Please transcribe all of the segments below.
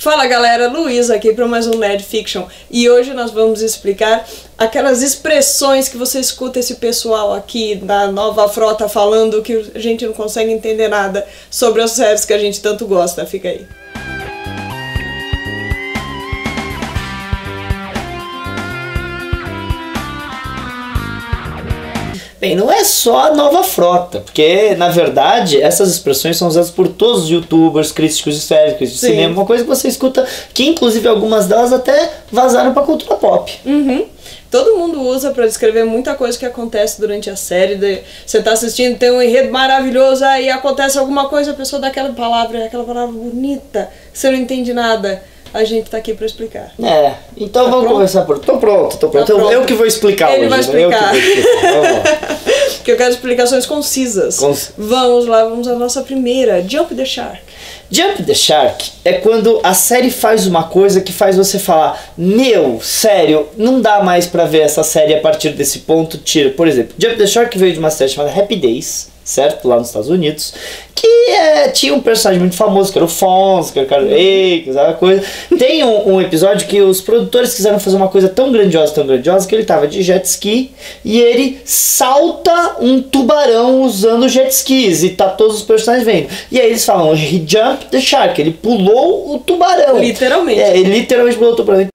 Fala galera, Luísa aqui para mais um Nerd Fiction e hoje nós vamos explicar aquelas expressões que você escuta esse pessoal aqui da nova frota falando que a gente não consegue entender nada sobre as séries que a gente tanto gosta. Fica aí. Bem, não é só a nova frota, porque na verdade essas expressões são usadas por todos os youtubers, críticos de séries, críticos de cinema, uma coisa que você escuta, que inclusive algumas delas até vazaram pra cultura pop. Todo mundo usa pra descrever muita coisa que acontece durante a série. Você tá assistindo, tem um enredo maravilhoso, aí acontece alguma coisa, a pessoa dá aquela palavra bonita, você não entende nada. A gente tá aqui pra explicar. Então vamos conversar por... Tô pronto. Tá pronto. Eu que vou explicar hoje. Ele vai explicar. Vamos lá. Porque eu quero explicações concisas. Vamos lá, vamos à nossa primeira. Jump the Shark. Jump the Shark é quando a série faz uma coisa que faz você falar: meu, sério, não dá mais pra ver essa série a partir desse ponto, tira. Por exemplo, Jump the Shark veio de uma série chamada Happy Days, certo? Lá nos Estados Unidos, que tinha um personagem muito famoso, que era o Fonz, que era o cara aquela coisa. Tem um episódio que os produtores quiseram fazer uma coisa tão grandiosa, que ele tava de jet ski e ele salta um tubarão usando jet skis e tá todos os personagens vendo. E aí eles falam: he jumped the shark, ele pulou o tubarão. Literalmente. Ele literalmente pulou o tubarão.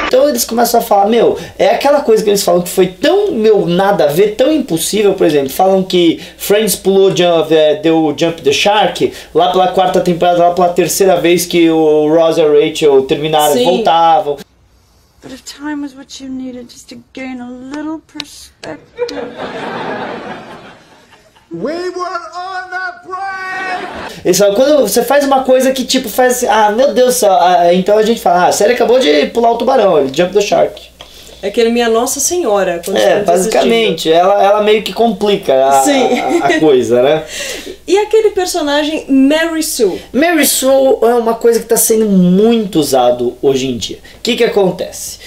Então eles começam a falar, meu, é aquela coisa que eles falam que foi tão, nada a ver, tão impossível. Por exemplo, falam que Friends pulou, deu Jump the Shark lá pela quarta temporada, lá pela terceira vez que o Ross e a Rachel terminaram e voltavam. But if time was what you needed just to gain a little perspective. We were on the break! Eles falam, quando você faz uma coisa que tipo faz assim, ah, meu Deus do céu, então a gente fala, a série acabou de pular o tubarão, ele jump the shark. É aquele Minha Nossa Senhora. Quando basicamente, ela meio que complica a coisa, né? E aquele personagem Mary Sue? Mary Sue é uma coisa que está sendo muito usado hoje em dia. O que acontece?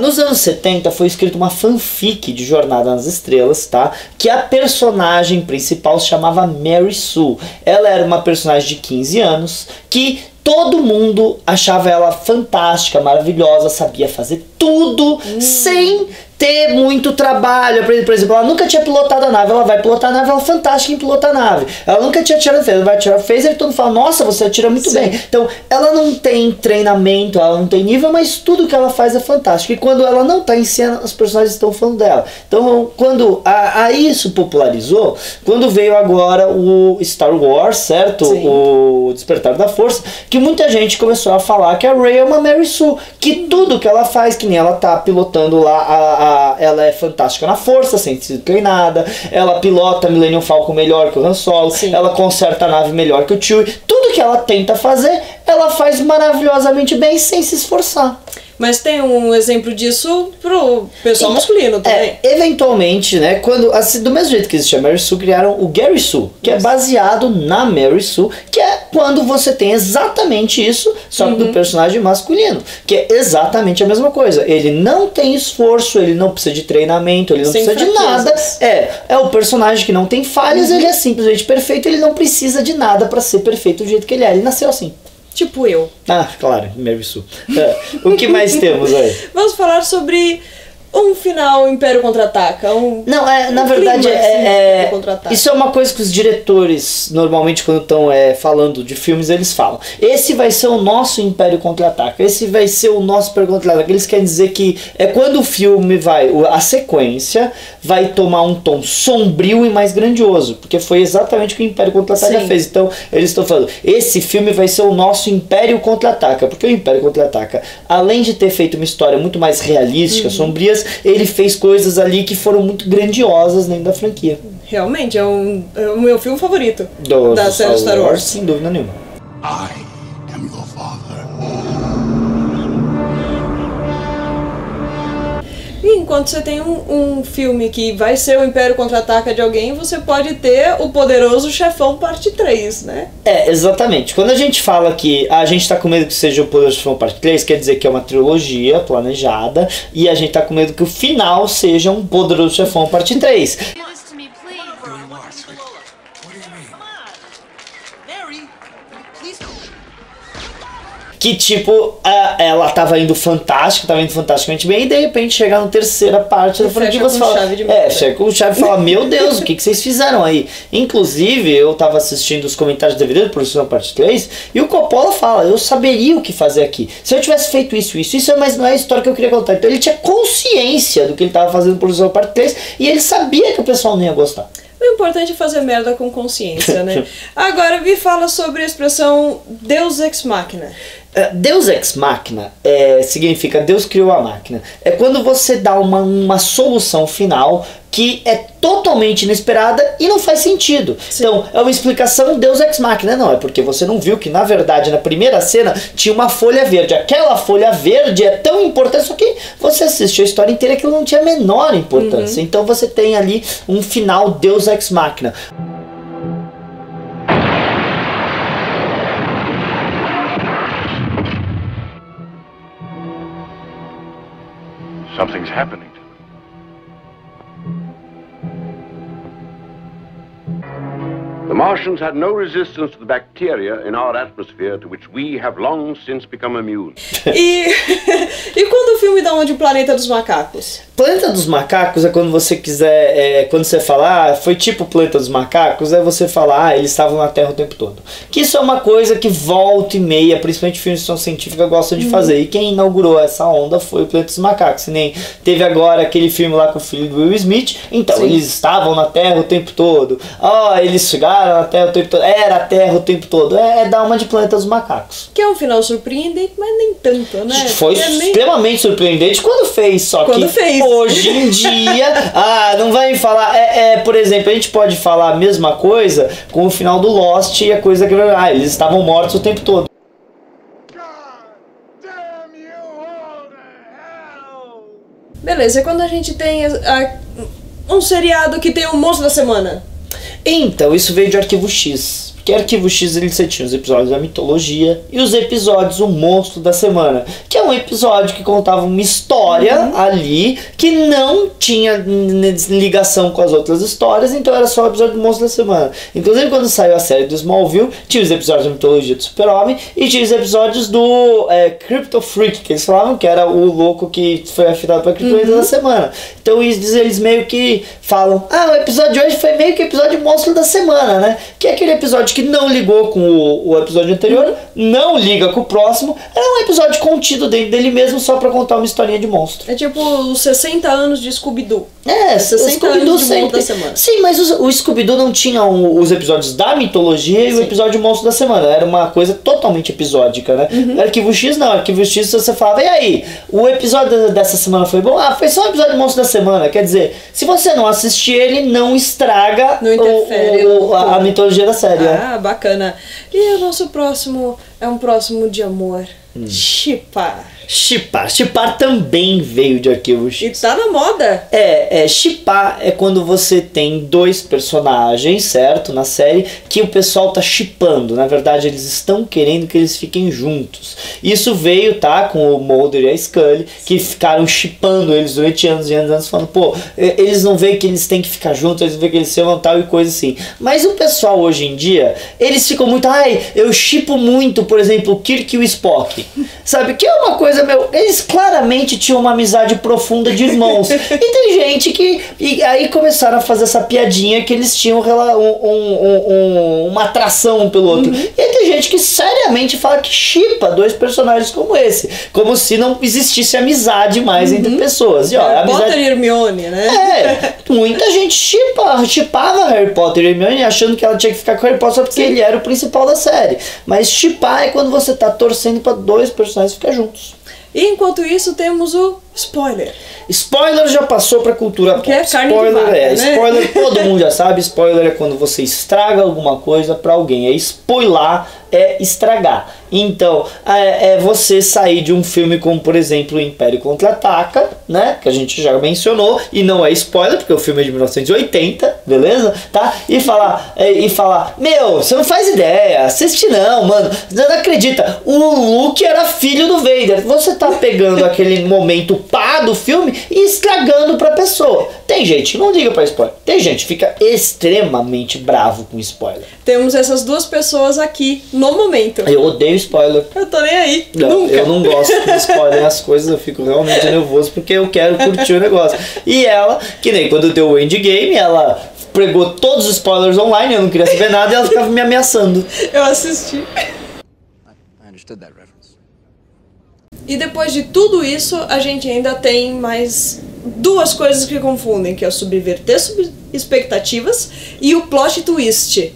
Nos anos 70 foi escrita uma fanfic de Jornada nas Estrelas, tá? Que a personagem principal se chamava Mary Sue. Ela era uma personagem de 15 anos que todo mundo achava ela fantástica, maravilhosa, sabia fazer tudo sem ter muito trabalho. Por exemplo, ela nunca tinha pilotado a nave, ela vai pilotar a nave, ela é fantástica em pilotar a nave. Ela nunca tinha atirado phaser, ela vai atirar phaser e todo mundo fala, nossa, você atira muito bem. Então, ela não tem treinamento, ela não tem nível, mas tudo que ela faz é fantástico. E quando ela não está em cena, os personagens estão falando dela. Então, quando isso popularizou, quando veio agora o Star Wars, certo? O Despertar da Força, que muita gente começou a falar que a Rey é uma Mary Sue, que tudo que ela faz, que nem ela tá pilotando lá ela é fantástica na força, sem ter sido treinada, ela pilota a Millennium Falcon melhor que o Han Solo, ela conserta a nave melhor que o Chewie, tudo que ela tenta fazer, ela faz maravilhosamente bem sem se esforçar. Mas tem um exemplo disso pro pessoal masculino também. Eventualmente, né, quando, assim, do mesmo jeito que existe a Mary Sue, criaram o Gary Sue, que é baseado na Mary Sue, que é quando você tem exatamente isso, só que do personagem masculino, que é exatamente a mesma coisa. Ele não tem esforço, ele não precisa de treinamento, ele não precisa de nada. É o personagem que não tem falhas, ele é simplesmente perfeito, ele não precisa de nada pra ser perfeito do jeito que ele é. Ele nasceu assim. Tipo eu. Claro, Mary Sue. O que mais temos aí? Vamos falar sobre um final Império Contra-Ataca. Na verdade, isso é uma coisa que os diretores, normalmente, quando estão falando de filmes, eles falam. Esse vai ser o nosso Império Contra-Ataca. Esse vai ser o nosso Império Contra-Ataca. Eles querem dizer que é quando o filme a sequência vai tomar um tom sombrio e mais grandioso. Porque foi exatamente o que o Império Contra-Ataca fez. Então, eles estão falando, esse filme vai ser o nosso Império Contra-Ataca. Porque o Império Contra-Ataca, além de ter feito uma história muito mais realística, sombria, ele fez coisas ali que foram muito grandiosas dentro da franquia. Realmente, é o meu filme favorito da série Star Wars. Sem dúvida nenhuma. I am your father. quando você tem um filme que vai ser o Império Contra-Ataca de alguém, você pode ter o Poderoso Chefão parte 3, né? Exatamente. Quando a gente fala que a gente tá com medo que seja o Poderoso Chefão parte 3, quer dizer que é uma trilogia planejada, e a gente tá com medo que o final seja um Poderoso Chefão parte 3. Que tipo, ela tava indo fantasticamente bem, e de repente chegar na terceira parte da franquia você fala. Chega com chave e fala, meu Deus, o que vocês fizeram aí? Inclusive, eu tava assistindo os comentários do DVD do Produção Parte 3, e o Coppola fala, eu saberia o que fazer aqui. Se eu tivesse feito isso, mas não é a história que eu queria contar. Então ele tinha consciência do que ele tava fazendo no Produção Parte 3, e ele sabia que o pessoal não ia gostar. O importante é fazer merda com consciência, né? Agora, me fala sobre a expressão Deus Ex Machina. Deus Ex Machina significa Deus criou a máquina. É quando você dá uma solução final que é totalmente inesperada e não faz sentido. Sim. Então, é uma explicação Deus Ex Machina. Não, é porque você não viu que, na verdade, na primeira cena tinha uma folha verde. Aquela folha verde é tão importante, só que você assistiu a história inteira e aquilo não tinha a menor importância. Então você tem ali um final Deus Ex Machina. Something's happening. The Martians had no resistance to the bacteria in our atmosphere to which we have long since become immune. E quando o filme dá onde o Planeta dos Macacos? Planeta dos Macacos é quando você quiser, quando você falar, foi tipo Planeta dos Macacos, é você falar, eles estavam na Terra o tempo todo. Que isso é uma coisa que volta e meia, principalmente filmes de ficção científica gostam de fazer. E quem inaugurou essa onda foi o Planeta dos Macacos. Que nem teve agora aquele filme lá com o filho do Will Smith, então sim, eles estavam na Terra o tempo todo. Eles chegaram na Terra o tempo todo, era a Terra o tempo todo. É dar uma de Planeta dos Macacos. Que é um final surpreendente, mas nem tanto, né? Foi extremamente surpreendente quando fez, só que hoje em dia, não vai me falar, por exemplo, a gente pode falar a mesma coisa com o final do Lost e a coisa que, eles estavam mortos o tempo todo. Beleza, e quando a gente tem um seriado que tem o monstro da semana? Então, isso veio de Arquivo X. Porque Arquivo X você tinha os episódios da mitologia e os episódios O Monstro da Semana, que é um episódio que contava uma história ali que não tinha ligação com as outras histórias, então era só o episódio do Monstro da Semana. Inclusive, quando saiu a série do Smallville, tinha os episódios da mitologia do Super-Homem e tinha os episódios do Crypto Freak, que eles falavam que era o louco que foi afetado pela criptonita da semana. Então eles meio que falam, o episódio de hoje foi meio que o episódio Monstro da Semana, né? Que é aquele episódio que não ligou com o episódio anterior, não liga com o próximo, é um episódio contido dentro dele mesmo só pra contar uma historinha de monstro. É tipo os 60 anos de Scooby-Doo. 60 anos de Monstro da Semana. Sim, mas o Scooby-Doo não tinha os episódios da mitologia e o episódio Monstro da Semana. Era uma coisa totalmente episódica, né? Arquivo X não, Arquivo X você falava, e aí, o episódio dessa semana foi bom? Foi só o episódio Monstro da Semana. Quer dizer, se você não assistir ele, não estraga a mitologia da série. Bacana. E o nosso próximo é um próximo de amor. Shippar. Shippar também veio de Arquivo X. E tá na moda. Shippar é quando você tem dois personagens, certo? Na série, que o pessoal tá shippando. Na verdade, eles estão querendo que eles fiquem juntos. Isso veio, com o Mulder e a Scully, que ficaram shippando eles durante anos e anos, falando, eles não veem que eles têm que ficar juntos, eles veem que eles se amam tal e coisa assim. Mas o pessoal hoje em dia, eles ficam muito, eu shippo muito, por exemplo, o Kirk e o Spock. Sabe? Que é uma coisa, eles claramente tinham uma amizade profunda de irmãos. E tem gente que... E aí começaram a fazer essa piadinha que eles tinham uma atração um pelo outro. E aí tem gente que seriamente fala que shippa dois personagens como esse. Como se não existisse amizade mais entre pessoas. E, amizade... Potter e Hermione, né? Muita gente shippava Harry Potter e Hermione achando que ela tinha que ficar com Harry Potter só porque ele era o principal da série. Mas shippar é quando você tá torcendo pra dois personagens ficar juntos. E enquanto isso temos o Spoiler. Spoiler já passou pra cultura pop. Que é carne de Spoiler vaca, né? Spoiler todo mundo já sabe. Spoiler é quando você estraga alguma coisa pra alguém. É spoiler, é estragar. Então, é você sair de um filme como, por exemplo, o Império Contra-Ataca, né? Que a gente já mencionou, e não é spoiler, porque o filme é de 1980, beleza? Tá? E falar, meu, você não faz ideia, assiste não, mano. Você não acredita, o Luke era filho do Vader. Você tá pegando aquele momento pá do filme e estragando pra pessoa. Tem gente que não liga pra spoiler. Tem gente que fica extremamente bravo com spoiler. Temos essas duas pessoas aqui no momento. Eu odeio spoiler. Eu tô nem aí. Não, Nunca. eu não gosto de spoiler as coisas, eu fico realmente nervoso porque eu quero curtir o negócio. E ela, que nem quando deu o Endgame, ela pregou todos os spoilers online, eu não queria saber nada e ela ficava me ameaçando. Eu assisti. I understood that reference. E depois de tudo isso, a gente ainda tem mais duas coisas que confundem, que é o subverter expectativas e o plot twist.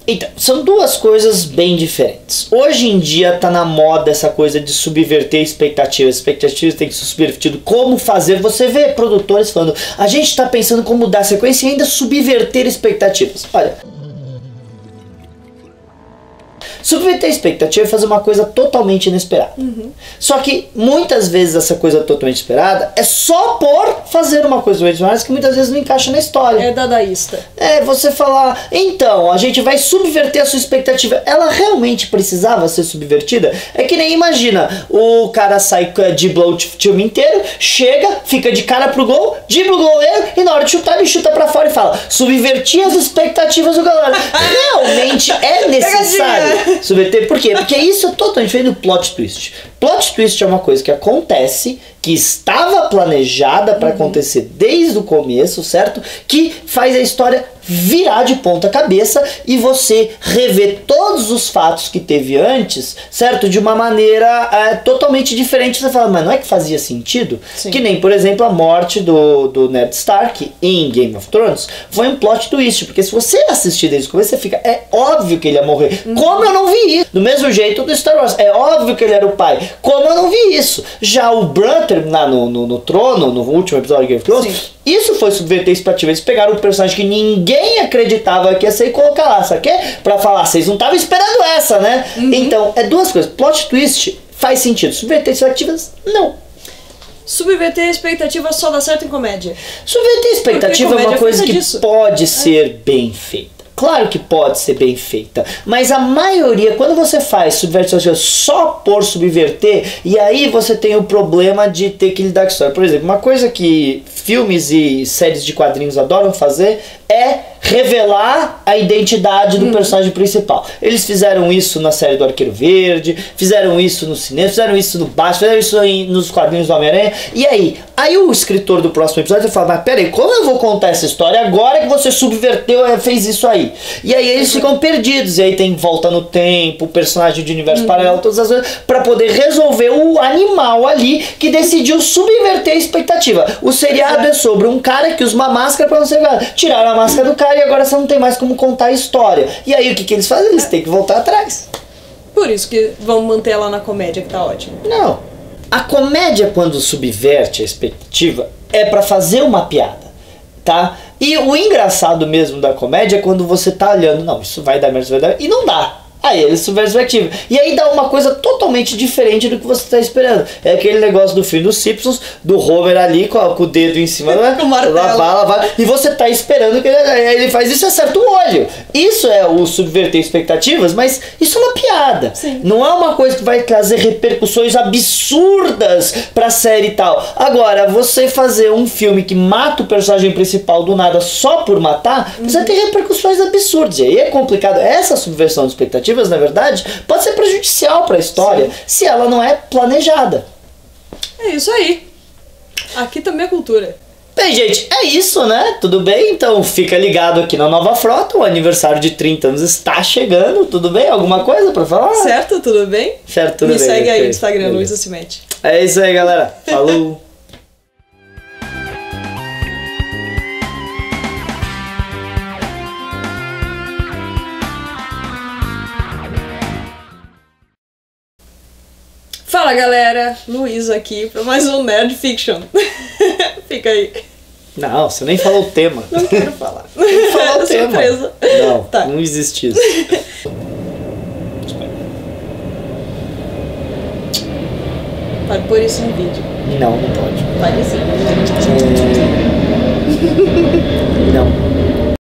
Então, são duas coisas bem diferentes. Hoje em dia tá na moda essa coisa de subverter expectativas. Expectativas tem que ser subvertido. Como fazer? Você vê produtores falando, a gente tá pensando como dar sequência e ainda subverter expectativas. Olha, subverter expectativa é fazer uma coisa totalmente inesperada. Só que muitas vezes essa coisa totalmente esperada é só por fazer uma coisa totalmente inesperada que muitas vezes não encaixa na história. É dadaísta. É você falar, então, a gente vai subverter a sua expectativa. Ela realmente precisava ser subvertida? É que nem imagina, o cara sai dribla o time inteiro, chega, fica de cara pro gol, dribla o goleiro e na hora de chutar ele chuta pra fora e fala, subverti as expectativas do galera. Realmente é necessário subverter. Por quê? Porque isso é totalmente diferente do plot twist. Plot twist é uma coisa que acontece, que estava planejada para acontecer desde o começo, certo? Que faz a história virar de ponta cabeça e você rever todos os fatos que teve antes, certo? De uma maneira totalmente diferente. Você fala, mas não é que fazia sentido? Sim. Que nem, por exemplo, a morte do Ned Stark em Game of Thrones foi um plot twist, porque se você assistir desde o começo, você fica, é óbvio que ele ia morrer. Como eu não vi isso? Do mesmo jeito do Star Wars, é óbvio que ele era o pai. Como eu não vi isso? Já o Bran terminar no trono, no último episódio de Game of Thrones, Sim. Isso foi subverter expectativa. Eles pegaram um personagem que ninguém acreditava que ia ser e colocar lá, sabe? Pra falar, vocês não estavam esperando essa, né? Então, é duas coisas. Plot twist faz sentido. Subverter expectativas, não. Subverter a expectativa só dá certo em comédia. Subverter expectativa é uma coisa que disso. pode ser bem feita. Claro que pode ser bem feita, mas a maioria, quando você faz subverter só por subverter, e aí você tem o problema de ter que lidar com história. Por exemplo, uma coisa que filmes e séries de quadrinhos adoram fazer é revelar a identidade do personagem principal. Eles fizeram isso na série do Arqueiro Verde, fizeram isso no cinema, fizeram isso no Batman, fizeram isso nos quadrinhos do Homem-Aranha. E aí o escritor do próximo episódio fala, mas peraí, como eu vou contar essa história agora que você subverteu e fez isso aí? E aí eles ficam perdidos, e aí tem volta no tempo, personagem de universo paralelo, todas as coisas, pra poder resolver o animal ali que decidiu subverter a expectativa. O seriado é sobre um cara que usa uma máscara pra não ser enganado. Tiraram a máscara do cara e agora você não tem mais como contar a história. E aí o que eles fazem? Eles têm que voltar atrás. Por isso que vamos manter ela na comédia, que tá ótimo. Não. A comédia, quando subverte a expectativa, é pra fazer uma piada, tá? E o engraçado mesmo da comédia é quando você tá olhando, não, isso vai dar merda, isso vai dar, e não dá. Aí ele subverte a expectativa. E aí dá uma coisa totalmente diferente do que você está esperando. É aquele negócio do filme dos Simpsons, do Homer ali com o dedo em cima, né? Com o martelo. Lá, e você tá esperando que ele faz isso e acerta o olho. Isso é o subverter expectativas, mas isso é uma piada. Sim. Não é uma coisa que vai trazer repercussões absurdas pra série e tal. Agora, você fazer um filme que mata o personagem principal do nada só por matar, você tem repercussões absurdas. E aí é complicado. Essa subversão de expectativas, na verdade, pode ser prejudicial para a história. Sim. Se ela não é planejada. É isso aí. Aqui também é cultura. Bem, gente, é isso, né? Tudo bem? Então fica ligado aqui na Nova Frota. O aniversário de 30 anos está chegando. Tudo bem? Alguma coisa para falar? Certo, tudo bem? Certo, tudo Me bem. segue aí no Instagram, Luísa Cimete. É isso aí, galera. Falou! Fala Fala galera, Luiz aqui para mais um Nerd Fiction. Fica aí. Não, você nem falou o tema. Não quero falar. Não falou o tema. Surpresa. Não, Tá. não existe isso. Pode pôr isso no vídeo. Não, não pode. Pode sim. Não.